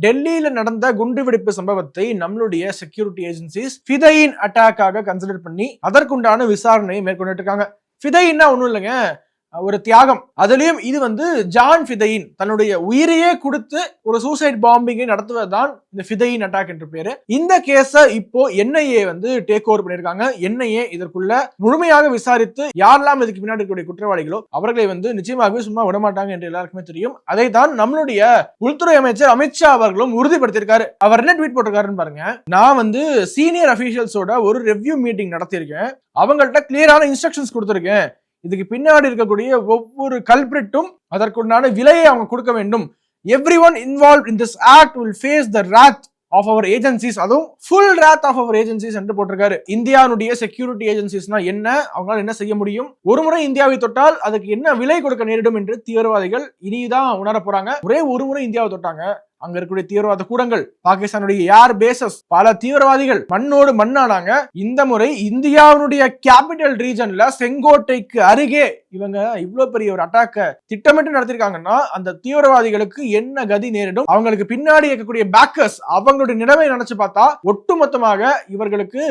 டெல்லியில நடந்த குண்டுவெடிப்பு சம்பவத்தை நம்மளுடைய செக்யூரிட்டி ஏஜென்சிஸ் ஃபிதையின் அட்டாக்காக கன்சிடர் பண்ணி அதற்குண்டான விசாரணையை மேற்கொண்டு இருக்காங்க. ஃபிதைன்னா ஒண்ணும் இல்லைங்க, ஒரு தியாகம். அதுலயும் இது ஜான் ஃபிதையின் தன்னுடைய உயிரையே கொடுத்து ஒரு சூசைட் பாம்பிங்கை நடத்துவதுதான் இந்த ஃபிதையின் அட்டாக் என்று பேரு. இந்த கேஸ இப்போ என்ஐஏ டேக் ஓவர் பண்ணிருக்காங்க. என்ஐஏ இதற்குள்ள முழுமையாக விசாரித்து யாரெல்லாம் இதுக்கு பின்னாடி இருக்கக்கூடிய குற்றவாளிகளோ அவர்களை நிச்சயமாகவே சும்மா விடமாட்டாங்க என்று எல்லாருக்குமே தெரியும். அதை தான் நம்மளுடைய உள்துறை அமைச்சர் அமித்ஷா அவர்களும் உறுதிப்படுத்தியிருக்காரு. அவர் என்ன ட்வீட் போட்டிருக்காருன்னு பாருங்க. நான் சீனியர் அபிஷியல்ஸோட ஒரு ரெவ்யூ மீட்டிங் நடத்தியிருக்கேன். அவங்கள்ட்ட கிளியரான இன்ஸ்ட்ரக்ஷன்ஸ் கொடுத்திருக்கேன். இதுக்கு பின்னாடி இருக்கக்கூடிய ஒவ்வொரு கல்பிரிட்டும் அதற்குண்டான விலையை அவங்க கொடுக்க வேண்டும். Everyone involved in this act will face the wrath of our agencies. அதுவும் full wrath of our agencies என்று போட்டிருக்காரு. இந்தியாவுடைய செக்யூரிட்டி ஏஜென்சிஸ்னா என்ன, அவங்களால என்ன செய்ய முடியும், ஒரு முறை இந்தியாவை தொட்டால் அதுக்கு என்ன விலை கொடுக்க நேரிடும் என்று தீவிரவாதிகள் இனிதான் உணர போறாங்க. ஒரே ஒரு முறை இந்தியாவை தொட்டாங்க, அங்க இருக்கக்கூடிய தீவிரவாத கூடங்கள், பாகிஸ்தானுடைய ஏர் பேசஸ், பல தீவிரவாதிகள் மண்ணோடு மண்ணானாங்க. இந்த முறை இந்தியாவுடைய கேபிட்டல் ரீஜன்ல செங்கோட்டைக்கு அருகே இவங்க இவ்வளவு பெரிய ஒரு அட்டாக்க திட்டமிட்டு நடத்திருக்காங்கன்னா அந்த தீவிரவாதிகளுக்கு என்ன கதி நேரிடும், அவங்களுக்கு பின்னாடி இருக்கக்கூடிய பேக்கர்ஸ் அவங்களுடைய நிலைமை நினைச்சு பார்த்தா ஒட்டுமொத்தமாக இவர்களுக்கு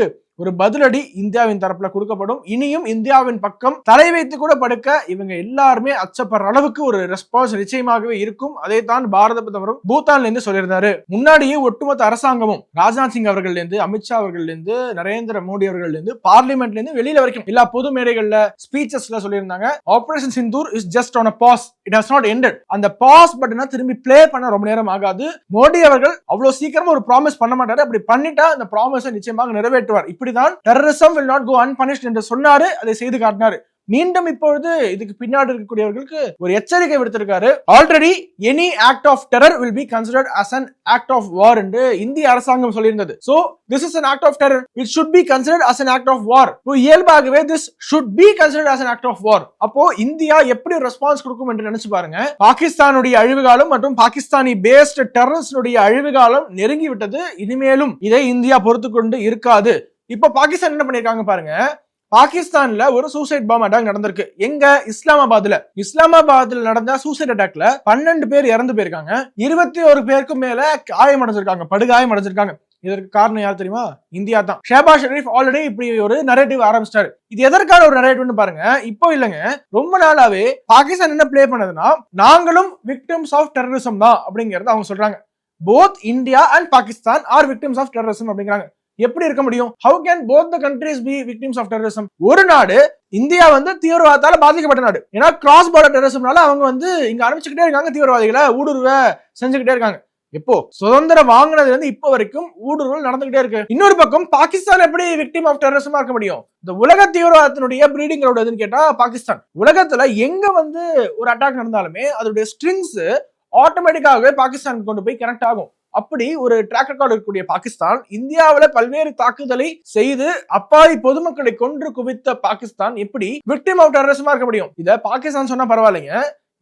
ஒரு பதிலடி இந்தியாவின் தரப்புல கொடுக்கப்படும். இனியும் இந்தியாவின் பக்கம் தலை வைத்து கூட படுக்க இவங்க எல்லாருமே அச்சப்படுற அளவுக்கு ஒரு ரெஸ்பான்ஸ் நிச்சயமாகவே இருக்கும். அதை தான் பாரத பிரதமரும் பூட்டான்ல இருந்து சொல்லியிருந்தாரு. முன்னாடியே ஒட்டுமொத்த அரசாங்கமும் ராஜ்நாத் சிங் அவர்கள் இருந்து, அமித்ஷா அவர்கள் இருந்து, நரேந்திர மோடி அவர்கள் இருந்து, பார்லிமெண்ட்ல இருந்து வெளியில வரைக்கும் எல்லா பொது மேடைகள்ல ஸ்பீச்சஸ்ல சொல்லியிருந்தாங்க, operation Sindoor is just on a pause, it has not ended. அந்த பாஸ் பட்டனை திரும்பி பிளே பண்ண ரொம்ப நேரம் ஆகாது. மோடி அவர்கள் அவ்வளவு சீக்கிரமா ஒரு ப்ராமிஸ் பண்ண மாட்டாரு. அப்படி பண்ணிட்டா அந்த ப்ராமிஸை நிச்சயமாக நிறைவேற்றுவார். இப்படிதான் terrorism will not go unpunished என்று சொன்னாரு, அதை செய்து காட்டினாரு. மீண்டும் இப்பொழுது இதுக்கு பின்னாடி இருக்கக்கூடியவர்களுக்கு ஒரு எச்சரிக்கை விடுத்திருக்காரு. Already any act of terror will be considered as an act of war என்று இந்திய அரசாங்கம் சொல்லியிருந்தது. So this is an act of terror which should be considered as an act of war. இயல்பாகவே this should be considered as an act of war. அப்போ India எப்படி response கொடுக்கும் என்று நினைச்சு பாருங்க. பாகிஸ்தானுடைய அழிவுகாலம் மற்றும் பாகிஸ்தானி பேஸ்ட் டெரரிஸ்டுடைய அழிவுகாலம் நெருங்கி விட்டது. இனிமேலும் இதை இந்தியா பொறுத்து கொண்டு இருக்காது. இப்ப பாகிஸ்தான் என்ன பண்ணிருக்காங்க பாருங்க. பாகிஸ்தான்ல ஒரு சூசைட் பாம் அட்டாக் நடந்திருக்கு. எங்க? இஸ்லாமாபாத்ல நடந்த சூசைட் அட்டாக்ல 12 பேர் இறந்து போயிருக்காங்க. 21 பேருக்கும் மேல காயம் அடைஞ்சிருக்காங்க, படுகாயம் அடைஞ்சிருக்காங்க. இதற்கு காரணம் யார் தெரியுமா? இந்தியா தான். ஷெஹபாஸ் ஷெரீப் ஆல்ரெடி இப்படி ஒரு நரேட்டிவ் ஆரம்பிச்சிட்டாரு. இது எதற்கான ஒரு நரேட்டிவ்னு பாருங்க. இப்போ இல்லங்க, ரொம்ப நாளாவே பாகிஸ்தான் என்ன பிளே பண்ணதுன்னா நாங்களும் விக்டிம்ஸ் ஆஃப் டெரரிசம் தான் அப்படிங்கறத அவங்க சொல்றாங்க. Both India and Pakistan are victims of terrorism அப்படிங்கிறாங்க. எப்படி இருக்க முடியும்? How can both the countries be victims of terrorism? ஒரு நாடு இந்தியா தீவிரவாதத்தால பாதிக்கப்பட்ட நாடு. ஏன்னா கிராஸ் பார்டர் டெரரிசம்னால அவங்க இங்க அனுப்பிச்சுக்கிட்டே இருக்காங்க, தீவிரவாதிகளை ஊடுருவ செஞ்சுக்கிட்டே இருக்காங்க. எப்போ சுதந்திரம் வாங்கினதுல இருந்து இப்ப வரைக்கும் ஊடுருவல் நடந்துகிட்டே இருக்கு. இன்னொரு பக்கம் பாகிஸ்தான் எப்படி விக்டிம் ஆஃப் டெரரிசமா இருக்க முடியும்? இந்த உலக தீவிரவாதத்தினுடைய பிரீடிங் கிரவுண்ட் எதுன்னு கேட்டா பாகிஸ்தான். உலகத்துல எங்க ஒரு அட்டாக் நடந்தாலுமே அதோடைய ஸ்ட்ரிங்ஸ் ஆட்டோமேட்டிக்காகவே பாகிஸ்தானுக்கு கொண்டு போய் கனெக்ட் ஆகும். அப்படி ஒரு ட்ராக் ரெக்கார்டு இருக்கக்கூடிய பாகிஸ்தான் இந்தியாவில பல்வேறு தாக்குதலை செய்து அப்பாவி பொதுமக்களை கொன்று குவித்த பாகிஸ்தான் எப்படி விக்டிம் ஆஃப் டெரரிசமா இருக்க முடியும்? இத பாகிஸ்தான் சொன்னா பரவாயில்லைங்க,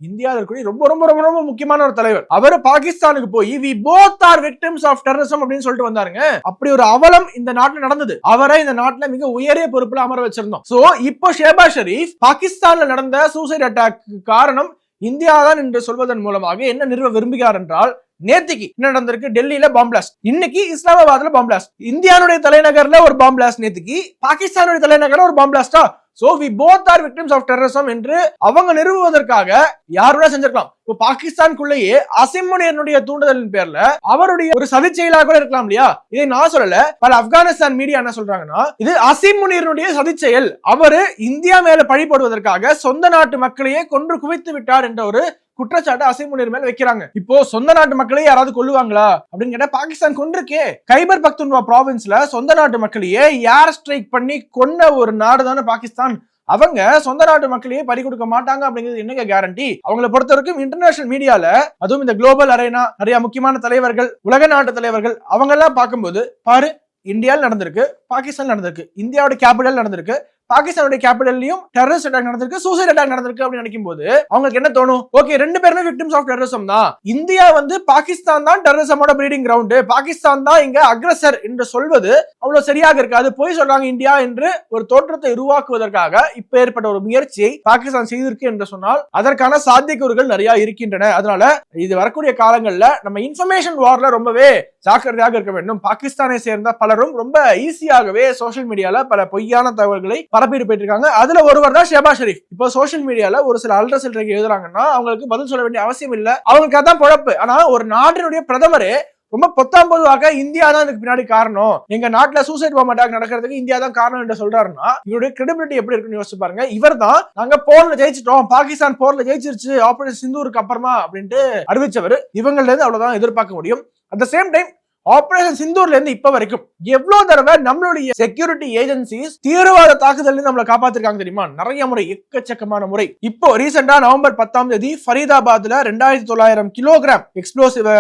இந்தியாவில் இருக்கக்கூடிய ரொம்ப ரொம்ப ரொம்ப ரொம்ப முக்கியமான ஒரு தலைவர் அவர் பாகிஸ்தானுக்கு போய் we both are victims of terrorism அப்படின்னு சொல்லிட்டு வந்தாருங்க. அப்படி ஒரு அவலம் இந்த நாட்டுல நடந்தது. அவரை இந்த நாட்டுல மிக உயரிய பொறுப்புல அமர வச்சிருந்தோம். சோ இப்போ ஷெஹபாஸ் ஷெரீப் பாகிஸ்தான்ல நடந்த சூசைட் அட்டாக் காரணம் இந்தியா தான் என்று சொல்வதன் மூலமாக என்ன நிறுவ விரும்புகிறார் என்றால், நேத்திக்கு என்ன நடந்திருக்கு? டெல்லியில பாம் பிளாஸ்ட், இன்னைக்கு இஸ்லாமாபாத்ல பாம் பிளாஸ்ட். இந்தியாவுடைய தலைநகர்ல ஒரு பாம் பிளாஸ்ட், நேத்திக்கு பாகிஸ்தானுடைய தலைநகர்ல ஒரு bomb பிளாஸ்டா? So we both are victims of terrorism என்று அவங்க நிறுவுவதற்காக யாரோட செஞ்சிருக்கலாம். இப்போ பாகிஸ்தானுக்குள்ளேயே அசிம் முனீருடைய தூண்டுதலின் பேர்ல அவருடைய ஒரு சதி செயலாக கூட இருக்கலாம் இல்லையா? இதை நான் சொல்லல, பல ஆப்கானிஸ்தான் மீடியா என்ன சொல்றாங்கன்னா இது அசிம் முனீருடைய சதி செயல். அவரு இந்தியா மேல பழி போடுவதற்காக சொந்த நாட்டு மக்களையே கொன்று குவித்து விட்டார் என்ற ஒரு குற்றச்சாட்டு அசிம் முனீர் மேல வைக்கிறாங்க. இப்போ சொந்த நாட்டு மக்களையே யாராவது கொல்லுவாங்களா அப்படின்னு கேட்டா பாகிஸ்தான் கொன்றிருக்கே. கைபர் பக்துன்வா ப்ராவின்ஸ்ல சொந்த நாட்டு மக்களையே ஏர் ஸ்ட்ரைக் பண்ணி கொன்ன ஒரு நாடு தானே பாகிஸ்தான். அவங்க சொந்த நாட்டு மக்களையே பறி கொடுக்க மாட்டாங்க அப்படிங்கிறது என்னங்க கேரண்டி? அவங்களை பொறுத்த வரைக்கும் இன்டர்நேஷனல் மீடியால, அதுவும் இந்த குளோபல் அரேனா, நிறைய முக்கியமான தலைவர்கள், உலக நாட்டு தலைவர்கள் அவங்க எல்லாம் பார்க்கும்போது பாரு, இந்தியாவில் நடந்திருக்கு, பாகிஸ்தான் நடந்திருக்கு, இந்தியாவோட கேபிட்டல் நடந்திருக்கு, பாகிஸ்தானுடைய கேபிட்டல்லையும் டெரரிஸ்ட் அட்டாக் நடந்திருக்கு, சூசைட் அட்டாக் நடந்திருக்கு அப்படின்னு நினைக்கும் போது அவங்களுக்கு என்ன தோணும்? ஓகே, ரெண்டு பேருமே விக்டிம்ஸ் ஆஃப் டெரரிசம் தான். இந்தியா வந்து பாகிஸ்தான் தான் டெரரிசமோட பிரீடிங் கிரவுண்ட், பாகிஸ்தான் தான் இங்க அக்ரஸர் என்று சொல்வது அவ்வளவு சரியாக இருக்காது. போய் சொல்றாங்க இந்தியா என்று ஒரு தோற்றத்தை உருவாக்குவதற்காக இப்ப ஏற்பட்ட ஒரு முயற்சியை பாகிஸ்தான் செய்திருக்கு என்று சொன்னால் அதற்கான சாத்தியக்கூறுகள் நிறைய இருக்கின்றன. அதனால இது வரக்கூடிய காலங்கள்ல நம்ம இன்ஃபர்மேஷன் வார்ல ரொம்பவே ஜாக்கிரதையாக இருக்க வேண்டும். பாகிஸ்தானை சேர்ந்த பலரும் ரொம்ப ஈஸியாகவே சோசியல் மீடியால பல பொய்யான தகவல்களை பரப்பிட்டு போயிட்டு இருக்காங்க. அதுல ஒருவர் தான் ஷெஹபாஸ் ஷெரீப். இப்போ சோசியல் மீடியால ஒரு சில அல்ட்ரா சில்ட்ரைக்கு எழுதுறாங்கன்னா அவங்களுக்கு பதில் சொல்ல வேண்டிய அவசியம் இல்ல, அவங்களுக்கு அதான் பொழப்பு. ஆனா ஒரு நாட்டினுடைய பிரதமரே ரொம்ப பொத்தாம்பதுவாக இந்தியா தான் இதுக்கு பின்னாடி காரணம், எங்க நாட்டுல சூசைட் பாம் அட்டாக் நடக்கிறதுக்கு இந்தியா தான் காரணம் என்று சொல்றாருன்னா இவருடைய கிரெடிபிலிட்டி எப்படி இருக்குன்னு யோசிச்சு பாருங்க. இவர் தான் நாங்க போர்ல ஜெயிச்சிட்டோம், பாகிஸ்தான் போர்ல ஜெயிச்சிருச்சு ஆபரேஷன் சிந்தூருக்கு அப்புறமா அப்படின்ட்டு அறிவிச்சவர். இவங்கள்ல இருந்து அவ்வளவுதான் எதிர்பார்க்க முடியும். At the same time operation சிந்தூர்ல இருந்து இப்ப வரைக்கும் எவ்வளவு தடவை நம்மளுடைய செக்யூரிட்டி ஏஜென்சிஸ் தீவிரவாத தாக்குதல் நம்மளை காப்பாத்திருக்காங்க தெரியுமா? நிறைய முறை, எக்கச்சக்கமான முறை. இப்போ ரீசெண்டா நவம்பர் 10 ஃபரீதாபாத்ல 2900 கிலோகிராம் எக்ஸ்ப்ளோசிவ்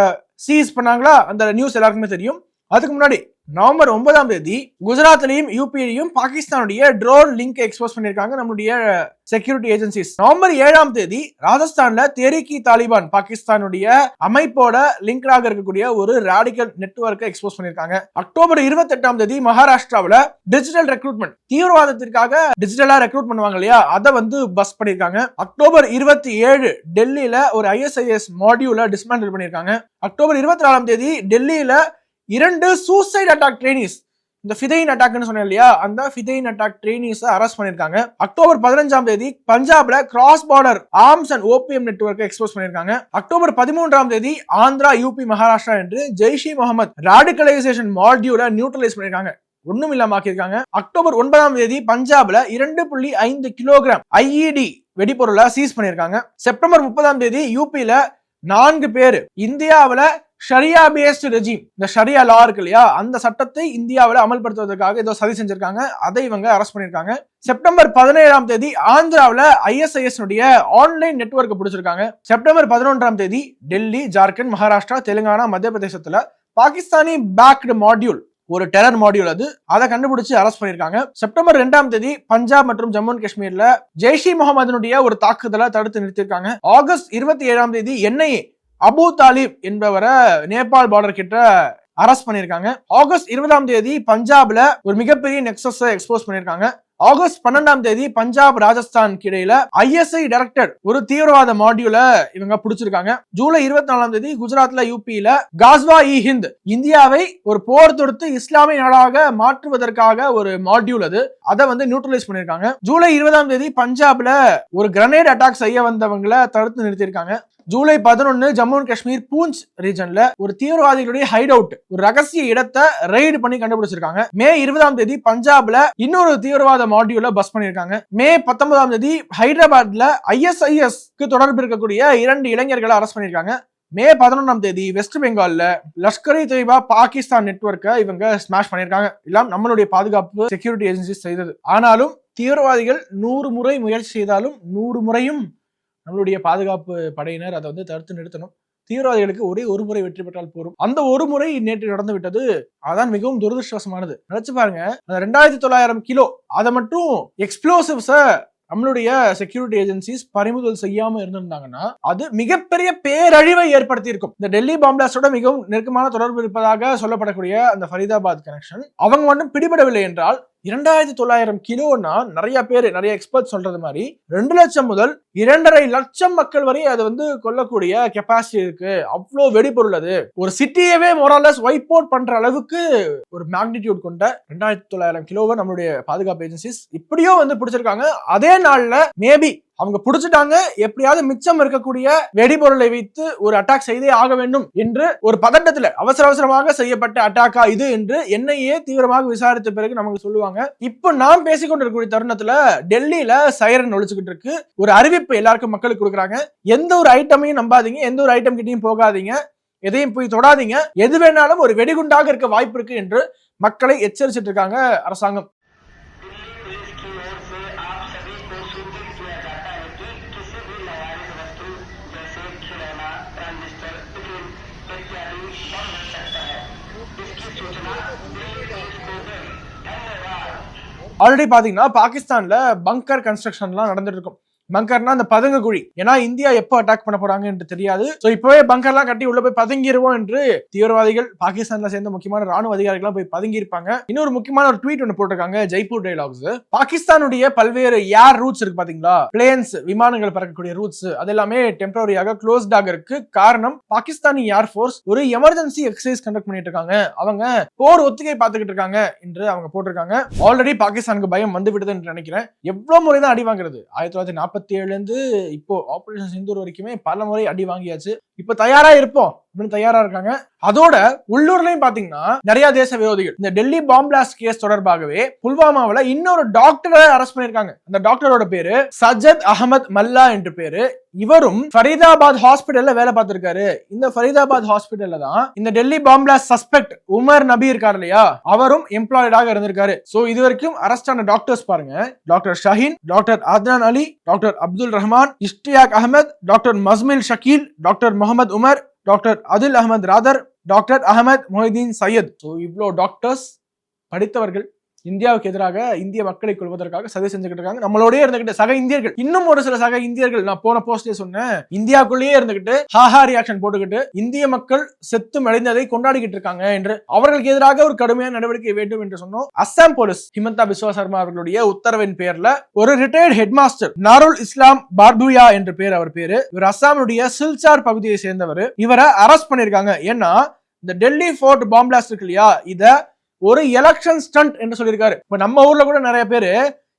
சீஸ் பண்ணாங்களா, அந்த நியூஸ் எல்லாருக்குமே தெரியும். அதுக்கு முன்னாடி நவம்பர் 9 குஜராத்லயும் யூபியிலையும் பாகிஸ்தானுடைய ட்ரோன் லிங்க் எக்ஸ்போஸ் பண்ணிருக்காங்க நம்மளுடைய செக்யூரிட்டி ஏஜென்சிஸ். நவம்பர் 7 ராஜஸ்தான்ல தெஹ்ரீக் தாலிபான் பாகிஸ்தானுடைய அமைப்போட லிங்காக இருக்கக்கூடிய ஒரு ராடிக்கல் நெட்வொர்க்கை எக்ஸ்போஸ் பண்ணிருக்காங்க. அக்டோபர் 28 மகாராஷ்டிராவில் டிஜிட்டல் ரெக்ரூட்மெண்ட், தீவிரவாதத்திற்காக டிஜிட்டலா ரெக்ரூட் பண்ணுவாங்க இல்லையா, அதை வந்து பஸ் பண்ணிருக்காங்க. அக்டோபர் 27 டெல்லியில ஒரு ISIS மாடியூல டிஸ்மேண்டில் பண்ணிருக்காங்க. அக்டோபர் 24 டெல்லியில 2 சூசைட் அட்டாக் ட்ரெயினிஸ், இந்த ஃபிதைன் அட்டாக்னு சொன்னேன் இல்லையா, அந்த ஃபிதைன் அட்டாக் ட்ரெயினிஸ் அரெஸ்ட் பண்ணிருக்காங்க. அக்டோபர் 15 பஞ்சாப்ல cross border arms and OPM நெட்வொர்க்கை எக்ஸ்போஸ் பண்ணிருக்காங்க. அக்டோபர் 13 ஆந்திரா, யூபி, மகாராஷ்டிரா என்று ஜெய்ஷ் இ முகமது ராடிகலைசேஷன் மாடியூலை நியூட்ரலைஸ் பண்ணிருக்காங்க, ஒண்ணும் இல்லாம ஆக்கியிருக்காங்க. அக்டோபர் 9 பஞ்சாப்ல 2.5 கிலோகிராம் IED வெடிபொருளை சீஸ் பண்ணிருக்காங்க. செப்டம்பர் 30 யூபியில 4 பேர் இந்தியாவில ஷரியா பேஸ்ட் ரெஜிம், இந்த ஷரியா லா இருக்கு இல்லையா, அந்த சட்டத்தை இந்தியாவில் அமல்படுத்துவதற்காக ஏதோ சதி செஞ்சிருக்காங்க, அதை இவங்க அரெஸ்ட் பண்ணிருக்காங்க. செப்டம்பர் 17 ஆந்திராவில் ISIS ஆன்லைன் நெட்வொர்க் பிடிச்சிருக்காங்க. செப்டம்பர் 11 டெல்லி, ஜார்க்கண்ட், மகாராஷ்டிரா, தெலுங்கானா, மத்திய பிரதேசத்துல பாகிஸ்தானி பேக்டு மாடியூல், ஒரு டெரர் மாடியூல், அதை கண்டுபிடிச்சு அரெஸ்ட் பண்ணிருக்காங்க. செப்டம்பர் 2 பஞ்சாப் மற்றும் ஜம்மு அண்ட் காஷ்மீர்ல ஜெய்ஷ் இ முகமதுனுடைய ஒரு தாக்குதலை தடுத்து நிறுத்திருக்காங்க. ஆகஸ்ட் 27 NIA அபு தாலிப் என்பவரை நேபாள் பார்டர் கிட்ட அரெஸ்ட் பண்ணிருக்காங்க. ஆகஸ்ட் 20 பஞ்சாப்ல ஒரு மிகப்பெரிய நெக்ஸஸ் எக்ஸ்போஸ் பண்ணிருக்காங்க. ஆகஸ்ட் 12 பஞ்சாப் ராஜஸ்தான் இடையில ISI டைரக்டர் ஒரு தீவிரவாத மாடியூல இவங்க பிடிச்சிருக்காங்க. ஜூலை 24 குஜராத்ல யூபியில காஸ்வா இ ஹிந்த், இந்தியாவை ஒரு போர் தொடுத்து இஸ்லாமிய நாடாக மாற்றுவதற்காக ஒரு மாடியூல், அதை வந்து நியூட்ரலைஸ் பண்ணிருக்காங்க. ஜூலை 20 பஞ்சாப்ல ஒரு கிரனேட் அட்டாக் செய்ய வந்தவங்களை தடுத்து நிறுத்திருக்காங்க. ஜூலை 11 ஜம்மு அண்ட் காஷ்மீர் பூஞ்ச் ரீஜன்ல ஒரு தீவிரவாதிகளுடைய ஹைட் அவுட், ஒரு ரகசிய இடத்தை ரெய்டு பண்ணி கண்டுபிடிச்சிருக்காங்க. மே 20 பஞ்சாப்ல இன்னொரு தீவிரவாத மாடியூல பஸ் பண்ணிருக்காங்க. மே 19 ஹைதராபாத்ல ISIS தொடர்பு இருக்கக்கூடிய 2 இளைஞர்களை அரெஸ்ட் பண்ணிருக்காங்க. மே 11 வெஸ்ட் பெங்கால்ல லஷ்கர் இ தொய்பா பாகிஸ்தான் நெட்வொர்க்கை இவங்க ஸ்மாஷ் பண்ணிருக்காங்க. எல்லாம் நம்மளுடைய பாதுகாப்பு செக்யூரிட்டி ஏஜென்சி செய்தது. ஆனாலும் தீவிரவாதிகள் 100 முறை முயற்சி செய்தாலும் 100 முறையும் நம்மளுடைய பாதுகாப்பு படையினர் அதை வந்து தடுத்து நிறுத்தணும். தீவிரவாதிகளுக்கு ஒரே ஒரு முறை வெற்றி பெற்றால் போரும். அந்த ஒரு முறை நேற்று நடந்து விட்டது, அதான் மிகவும் துரதிருஷ்டவசமானது. நினைச்சு பாருங்க, 2900 கிலோ அதை மட்டும் எக்ஸ்ப்ளோசிவ்ஸ நம்மளுடைய செக்யூரிட்டி ஏஜென்சிஸ் பறிமுதல் செய்யாம இருந்திருந்தாங்கன்னா அது மிகப்பெரிய பேரழிவை ஏற்படுத்தி இருக்கும். இந்த டெல்லி பாம்பிளாஸ்டோட மிகவும் நெருக்கமான தொடர்பு இருப்பதாக சொல்லப்படக்கூடிய அந்த ஃபரீதாபாத் கனெக்ஷன் அவங்க மட்டும் பிடிபடவில்லை என்றால் 2900 கிலோனா நிறைய பேர், நிறைய எக்ஸ்பர்ட் சொல்றது மாதிரி 2 லட்சம் முதல் 2.5 லட்சம் மக்கள் வரை அது வந்து கொல்லக்கூடிய கெப்பாசிட்டி இருக்கு. அவ்வளோ வெடிபொருள், அது ஒரு சிட்டியவே மோரலஸ் வைப் அவுட் பண்ற அளவுக்கு ஒரு மேக்னிடியூட் கொண்ட 2900 கிலோவை நம்மளுடைய பாதுகாப்பு ஏஜென்சிஸ் இப்படியோ வந்து பிடிச்சிருக்காங்க. அதே நாள்ல மேபி அவங்க பிடிச்சிட்டாங்க, எப்படியாவது மிச்சம் இருக்கக்கூடிய வெடிபொருளை வைத்து ஒரு அட்டாக் செய்தே ஆக வேண்டும் என்று ஒரு பதட்டத்துல அவசரமாக செய்யப்பட்ட அட்டாக்கா இது என்று NIA தீவிரமாக விசாரித்த பிறகு நமக்கு சொல்லுவாங்க. இப்போ நாம் பேசிக்கொண்டிருக்கக்கூடிய தருணத்துல டெல்லியில சைரன் ஒழிச்சுக்கிட்டு இருக்கு. ஒரு அறிவிப்பு எல்லாருக்கும் மக்களுக்கு கொடுக்குறாங்க, எந்த ஒரு ஐட்டமையும் நம்பாதீங்க, எந்த ஒரு ஐட்டம் கிட்டையும் போகாதீங்க, எதையும் போய் தொடாதீங்க, எது வேணாலும் ஒரு வெடிகுண்டாக இருக்க வாய்ப்பு இருக்கு என்று மக்களை எச்சரிச்சிட்டு இருக்காங்க அரசாங்கம். ஆல்ரெடி பாத்தீங்கன்னா பாகிஸ்தான்ல பங்கர் கன்ஸ்ட்ரக்ஷன்லாம் நடந்துட்டு இருக்கும். பங்கர்னா அந்த பதுங்கு குழி. ஏன்னா இந்தியா எப்போ அட்டாக் பண்ண போறாங்க என்று தெரியாது. சோ இப்பவே பங்கர்லாம் கட்டி உள்ள போய் பதுங்கிடுவோம் என்று தீவிரவாதிகள் பாகிஸ்தான்ல சேர்ந்த முக்கியமான ராணுவ அதிகாரிகள் போய் பதுங்கி இருப்பாங்க. இன்னொரு முக்கியமான ஒரு ட்வீட் ஒன்று போட்டிருக்காங்க ஜெய்ப்பூர் டயலாக்ஸ். பாகிஸ்தானுடைய பல்வேறு ஏர் ரூட்ஸ் இருக்கு பாத்தீங்களா, பிளேன்ஸ் விமானங்கள் பறக்கக்கூடிய ரூட்ஸ், அது எல்லாமே டெம்பரரியாக க்ளோஸ்ட் ஆக இருக்கு. காரணம் பாகிஸ்தானி ஏர்ஃபோர்ஸ் ஒரு எமர்ஜென்சி எக்ஸசைஸ் கண்டக்ட் பண்ணிட்டு இருக்காங்க. அவங்க போர் ஒத்திகை பார்த்துக்கிட்டு இருக்காங்க என்று அவங்க போட்டிருக்காங்க. ஆல்ரெடி பாகிஸ்தானுக்கு பயம் வந்து விடுது என்று நினைக்கிறேன். எவ்வளவு முறை தான் அடி வாங்குறது? 1947 இருந்து இப்போ ஆபரேஷன் சிந்தூர் வரைக்குமே பல முறை அடி வாங்கியாச்சு. இப்ப தயாரா இருப்போம் அப்படின்னு தயாரா இருக்காங்க. அதோட உள்ளூர்லயும் பாத்தீங்கன்னா நிறைய தேச விரோதிகள் இந்த டெல்லி பாம் பிளாஸ்ட் கேஸ் தொடர்பாகவே புல்வாமாவில் இன்னொரு டாக்டரை அரெஸ்ட் பண்ணிருக்காங்க. அந்த டாக்டரோட பேரு சஜத் அகமது மல்லா என்று பேரு. இவரும் ஃபரீதாபாத் ஹாஸ்பிட்டல்ல வேலை பார்த்திருக்காரு. இந்த ஃபரீதாபாத் ஹாஸ்பிட்டல்ல தான் இந்த Delhi bomb blast suspect Umar Nabi இருக்காரு இல்லையா, அவரும் எம்ப்ளாய்டாக இருந்திருக்காரு. சோ இது வரைக்கும் அரெஸ்ட் ஆன டாக்டர்ஸ் பாருங்க, doctor Shaheen, doctor Adnan Ali, doctor Abdul Rahman, Ishtiaq Ahmed, doctor Muzammil Shakeel, doctor Mohammed Umar, doctor Adil Ahmed Rather, doctor Ahmed Mohiuddin Syed. So இவ்வளோ டாக்டர்ஸ் படித்தவர்கள் இந்தியாவுக்கு எதிராக இந்திய மக்களை கொள்வதற்காக சதி செஞ்சுக்கிட்டு இருக்காங்க. நம்மளோடய இருந்துகிட்டு சக இந்தியர்கள், இன்னும் ஒரு சில சக இந்தியர்கள், நான் போன போஸ்ட்லயே சொன்னேன், இந்தியாவுக்குள்ளேயே இருந்துகிட்டு ஹாஹா ரியாக்ஷன் போட்டுக்கிட்டு இந்திய மக்கள் செத்து மடிந்ததை கொண்டாடிக்கிட்டு இருக்காங்க என்று அவர்களுக்கு எதிராக ஒரு கடுமையான நடவடிக்கை வேண்டும் என்று சொன்னோம். அஸ்ஸாம் போலீஸ் ஹிமந்தா பிஸ்வா சர்மா அவர்களுடைய உத்தரவின் பேர்ல ஒரு ரிட்டையர்ட் ஹெட் மாஸ்டர் நாருல் இஸ்லாம் பார்புயா என்று பேர், அவர் பேரு, இவர் அஸ்ஸாமுடைய சில்சார் பகுதியை சேர்ந்தவர். இவரை அரெஸ்ட் பண்ணிருக்காங்க. ஏன்னா இந்த டெல்லி ஃபோர்ட் பாம் பிளாஸ்ட் இருக்கு இல்லையா, இத ஒரு எலெக்ஷன் ஸ்டண்ட் என்று சொல்லியிருக்காரு. இப்ப நம்ம ஊர்ல கூட நிறைய பேரு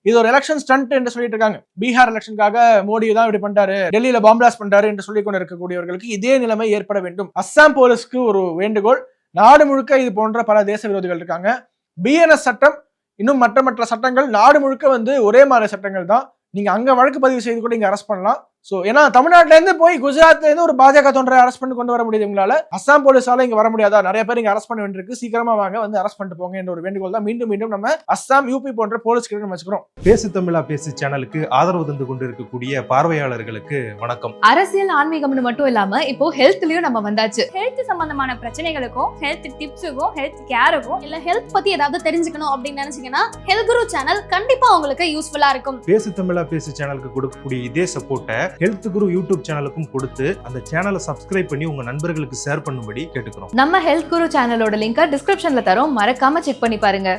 இது ஒரு எலெக்ஷன் ஸ்டண்ட் என்று சொல்லிட்டு இருக்காங்க. பீகார் எலெக்ஷனுக்காக மோடி தான் இப்படி பண்றாரு, டெல்லியில பாம் பிளாஸ்ட் பண்றாரு என்று சொல்லிக் கொண்டு இருக்கக்கூடியவர்களுக்கு இதே நிலைமை ஏற்பட வேண்டும். அஸ்ஸாம் போலீஸ்க்கு ஒரு வேண்டுகோள், நாடு முழுக்க இது போன்ற பல தேச விரோதிகள் இருக்காங்க. பிஎன்எஸ் சட்டம் இன்னும் மற்ற சட்டங்கள் நாடு முழுக்க ஒரே மாதிரி சட்டங்கள் தான். நீங்க அங்க வழக்கு பதிவு செய்து கூட இங்க அரெஸ்ட் பண்ணலாம். சோ ஏன்னா தமிழ்நாட்டுல இருந்து போய் குஜராத்ல இருந்து ஒரு பாஜக தொண்டரை அரெஸ்ட் பண்ணி கொண்டு வர முடியுது உங்களால, அஸ்ஸாம் போலீஸால இங்க வர முடியாதா? நிறைய பேர் இங்க அரெஸ்ட் பண்ண வேண்டியிருக்கு, சீக்கிரமா வாங்க அரெஸ்ட் பண்ணிட்டு போங்க என்ற ஒரு வேண்டுகோள் தான் மீண்டும் நம்ம அஸ்ஸாம், யூபி போன்ற போலீஸ் கிட்ட நம்ம வச்சுக்கிறோம். பேசு தமிழா பேசு சேனலுக்கு ஆதரவு தந்து கொண்டு இருக்கக்கூடிய பார்வையாளர்களுக்கு வணக்கம். அரசியல் ஆன்மீகம்னு மட்டும் இல்லாம இப்போ ஹெல்த்லயும் நம்ம வந்தாச்சு. ஹெல்த் சம்பந்தமான பிரச்சனைகளுக்கும், ஹெல்த் டிப்ஸுக்கும், ஹெல்த் கேருக்கும், இல்ல ஹெல்த் பத்தி ஏதாவது தெரிஞ்சுக்கணும் அப்படின்னு நினைச்சீங்கன்னா ஹெல்த் குரு சேனல் கண்டிப்பா உங்களுக்கு யூஸ்ஃபுல்லா இருக்கும். பேசு தமிழா பேசு சேனலுக்கு கொடுக்கக்கூடிய இதே சப்போர்ட்டை ஹெல்த் குரு யூடியூப் சேனலுக்கும் கொடுத்து அந்த சேனலை சப்ஸ்கிரைப் பண்ணி உங்க நண்பர்களுக்கு ஷேர் பண்ணும்படி கேட்டுக்கிறோம். நம்ம ஹெல்த் குரு சேனலோட லிங்கை டிஸ்கிரிப்ஷன்ல தரோம், மறக்காம செக் பண்ணி பாருங்க.